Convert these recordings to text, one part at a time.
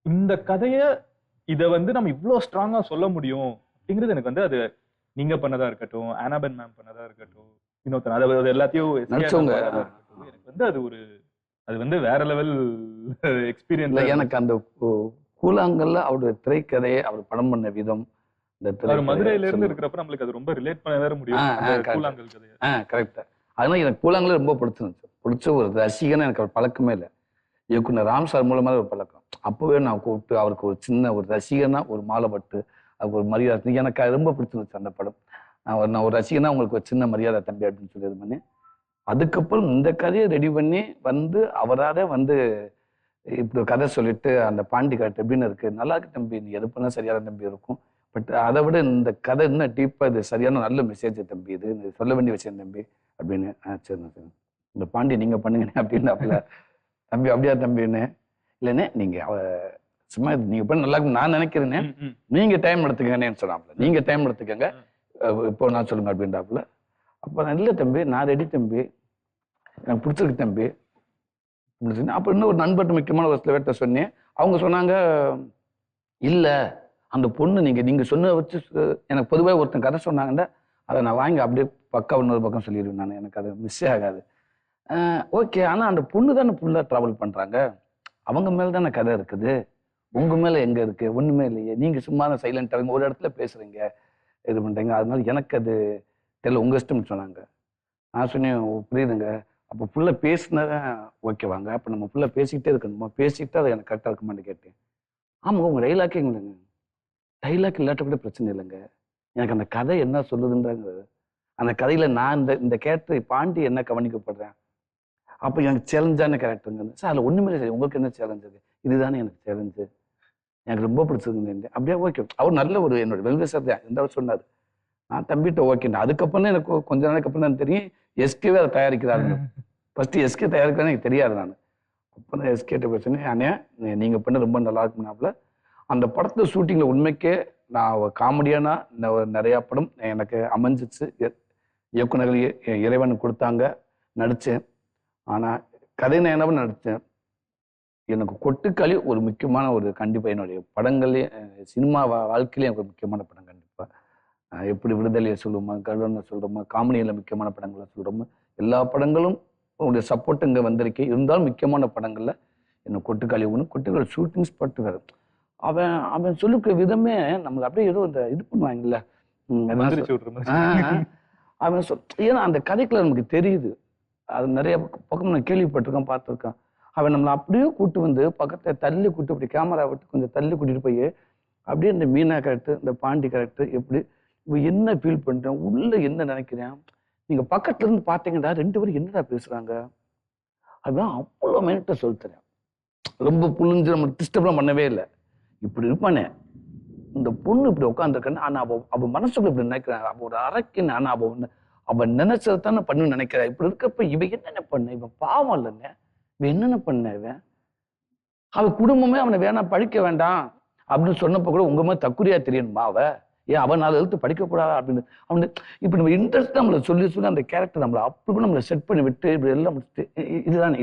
இந்த கதைய இத வந்து நம்ம இவ்வளவு ஸ்ட்ராங்கா சொல்ல முடியும் அப்படிங்கிறது எனக்கு வந்து அது நீங்க பண்ணதா இருக்கட்டும், ஆனாபென் மேம் பண்ணதா இருக்கட்டும், இன்னொருத்தர் அதாவது எல்லாத்தையும் நடிச்சவங்க எனக்கு வந்து அது வந்து வேற லெவல் எக்ஸ்பீரியன்ஸ். எனக்கு அந்த கூழாங்கல்ல அவருடைய திரைக்கதையை அவர் படம் பண்ண விதம், இந்த மதுரையில இருந்து இருக்கிறப்ப நம்மளுக்கு அது ரொம்ப ரிலேட் பண்ண வேற முடியும் கூழாங்கல் கதையை. கரெக்டா. அதனால எனக்கு கூழாங்கல்ல ரொம்ப பிடிச்சிருந்துச்சு. பிடிச்ச ஒரு ரசிகனா எனக்கு அவர் பழக்கமே இல்லை. இயக்குனர் ராம் சார் மூலமா ஒரு பழக்கம். அப்பவே நான் கூப்பிட்டு அவருக்கு ஒரு சின்ன ஒரு ரசிகனா ஒரு மாலை பட்டு அவருக்கு ஒரு மரியாதை, எனக்கு ரொம்ப பிடிச்சிருந்துச்சு அந்த படம். நான் ஒரு ரசிகனா உங்களுக்கு ஒரு சின்ன மரியாதை தம்பி அப்படின்னு சொல்லி இது பண்ணி, அதுக்கப்புறம் இந்த கதையை ரெடி பண்ணி வந்து அவராக வந்து இப்படி கதை சொல்லிட்டு அந்த பாண்டி காட்டு எப்படின்னு இருக்கு, நல்லா இருக்கு தம்பி, நீ எது பண்ணா சரியான தம்பி இருக்கும், பட் அதை விட இந்த கதை இன்னும் டீப்பா இது சரியான நல்ல மெசேஜ் தம்பி, இது சொல்ல வேண்டிய விஷயம் தம்பி அப்படின்னு. சரிண்ணா சரி, இந்த பாண்டி நீங்க பண்ணுங்கண்ணே அப்படின்னாப்புல. தம்பி அப்படியா தம்பின்னு, இல்லைண்ணே நீங்க சும்மா நீங்க பண்ண நல்லா இருக்கும் நான் நினைக்கிறேன்னே, நீங்க டைம் எடுத்துக்கங்கன்னு சொன்னாப்புல. நீங்க டைம் எடுத்துக்கங்க இப்போ நான் சொல்லுங்க அப்படின்றாப்புல. அப்ப நான் இல்லை தம்பி நான் ரெடி தம்பி, எனக்கு பிடிச்சிருக்கு தம்பி. அப்ப இன்னும் ஒரு நண்பர்கிட்ட முக்கியமான ஒரு சில பேர்கிட்ட சொன்னேன். அவங்க சொன்னாங்க, இல்ல அந்த பொண்ணு நீங்க சொன்ன வச்சு எனக்கு பொதுவாக ஒருத்தன் கதை சொன்னாங்கன்னா அதை நான் வாங்கி அப்படியே பக்கம் இன்னொரு பக்கம் சொல்லிடுவேன் நான், எனக்கு அது மிஸ்ஸே ஆகாது. ஓகே, ஆனா அந்த பொண்ணு தானே ஃபுல்லா டிராவல் பண்றாங்க, அவங்க மேல தானே கதை இருக்குது, உங்க மேல எங்க இருக்கு, ஒண்ணுமே இல்லையே, நீங்க சும்மா சைலண்டா ஒரு இடத்துல பேசுறீங்க இது பண்றீங்க, அதனால எனக்கு அது தெரியல, உங்க இஷ்டம்னு சொன்னாங்க. நான் சொன்னேன் புரியுதுங்க, அப்போ ஃபுல்லா பேசினதான் ஓகேவாங்க, அப்ப நம்ம ஃபுல்லா பேசிக்கிட்டே இருக்கணுமா, பேசிக்கிட்டு அதை எனக்கு கரெக்டா இருக்குமான்னு கேட்டேன். ஆமா உங்க டைலாக்கே இல்லைங்க, டைலாக் இல்லாட்ட கூட பிரச்சனை இல்லைங்க, எனக்கு அந்த கதை என்ன சொல்லுதுன்றாங்க, அந்த கதையில நான் இந்த கேரக்டர் பாண்டி என்ன கவனிக்கப்படுறேன், அப்ப எனக்கு சேலஞ்சான கேரக்டருங்க சார், அதுல ஒண்ணுமே இல்லை, உங்களுக்கு என்ன சேலஞ்சு, இதுதானே எனக்கு சேலஞ்சு, எனக்கு ரொம்ப பிடிச்சிருக்குங்க, அப்படியே ஓகே. அவர் நல்ல ஒரு என்னோட வெல்விசர் தான் இந்த சொன்னார். நான் தம்பிட்ட ஓகேண்ணா. அதுக்கப்புறம் தான் எனக்கு கொஞ்ச நாளைக்கு அப்புறம் தான் தெரியும் எஸ்கேவே அதை தயாரிக்கிறாருங்க. ஃபர்ஸ்ட் எஸ்கே தயாரிக்கிறான்னு எனக்கு தெரியாது. நான் அப்போ தான் எஸ்கேட்ட பேசுனேன், அண்ணே நீங்க பண்ண ரொம்ப நல்லா இருக்குனாப்புல. அந்த படத்துல ஷூட்டிங்ல உண்மைக்கே நான் காமெடியானா நிறைய படம் எனக்கு அமைஞ்சிச்சு, இயக்குநர்கள் இறைவன் கொடுத்தாங்க, நடிச்சேன். ஆனா கதை நேரம் நடிச்சேன். எனக்கு கொட்டுக்காளி ஒரு முக்கியமான ஒரு கண்டிப்பா என்னுடைய படங்களே சினிமா வாழ்க்கையிலே எனக்கு ஒரு முக்கியமான படம் கண்டிப்பா. எப்படி விடுதலையை சொல்லுமா, கருணை சொல்றோமா, காமெடியில முக்கியமான படங்களை சொல்றோமா, எல்லா படங்களும் உங்களுடைய சப்போர்ட் இங்க வந்திருக்கு. இருந்தாலும் முக்கியமான படங்கள்ல என்ன கொட்டுக்காளி ஒண்ணு, கொட்டுக்காளி ஷூட்டிங் ஸ்பாட் வேற. அவன் அவன் சொல்லுற விதமே நம்மள அப்படியே ஏதோ இந்த இது பண்ணுவாங்கல்ல, அவன் ஏன்னா அந்த கதைக்குள்ள நமக்கு தெரியுது, அது நிறைய பக்கம் நான் கேள்விப்பட்டிருக்கேன், பார்த்துருக்கேன். அவன் நம்மளை அப்படியே கூட்டு வந்து பக்கத்தை தள்ளி கூட்டு, அப்படி கேமரா விட்டு கொஞ்சம் தள்ளி கூட்டிட்டு போய் அப்படியே இந்த மீனா கேரக்டர், இந்த பாண்டி கேரக்டர் எப்படி என்ன ஃபீல் பண்றேன், உள்ள என்ன நினைக்கிறேன், நீங்க பக்கத்துல இருந்து பாத்தீங்கன்னா 2 பேரும் என்னடா பேசுறாங்க, அதுதான் அவ்வளவு மைனட்டா சொல்லித்தரேன். ரொம்ப புளிஞ்சு நம்ம டிஸ்டர்ப்லாம் பண்ணவே இல்லை. இப்படி இருப்பானே இந்த பொண்ணு இப்படி உட்காந்துருக்கேன்னு, ஆனா அவ மனசுக்குள்ள இப்படி நினைக்கிறேன், அவ ஒரு அரைக்கின்னு, ஆனா அவ நினைச்சதானே பண்ணு நினைக்கிறா. இப்படி இருக்கப்ப இவ என்னென்ன பண்ண, இவன் பாவம் இல்லைங்க, இவன் என்னென்ன பண்ண, இவன் அவ குடும்பமே அவனை வேணாம் படிக்க வேண்டாம் அப்படின்னு சொன்னப்ப கூட உங்க மாதிரி தக்குரியா தெரியணுமா, ஏன் அவன் 4 எழுத்து படிக்கக்கூடாதா அப்படின்னு அவனு இப்ப நம்ம இன்ட்ரெஸ்ட் நம்மளை சொல்லி சொல்லி அந்த கேரக்டர் நம்மளை அப்படி கூட நம்மளை செட் பண்ணி விட்டு இப்படி எல்லாம் முடிச்சுட்டு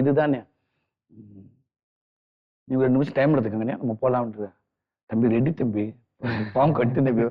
இதுதானே நீங்க 2 நிமிஷம் டைம் எடுத்துக்கங்கண்ணே நம்ம போலாம்ன்ற. தம்பி ரெடி தம்பி, பாவம் கட்டு தம்பி,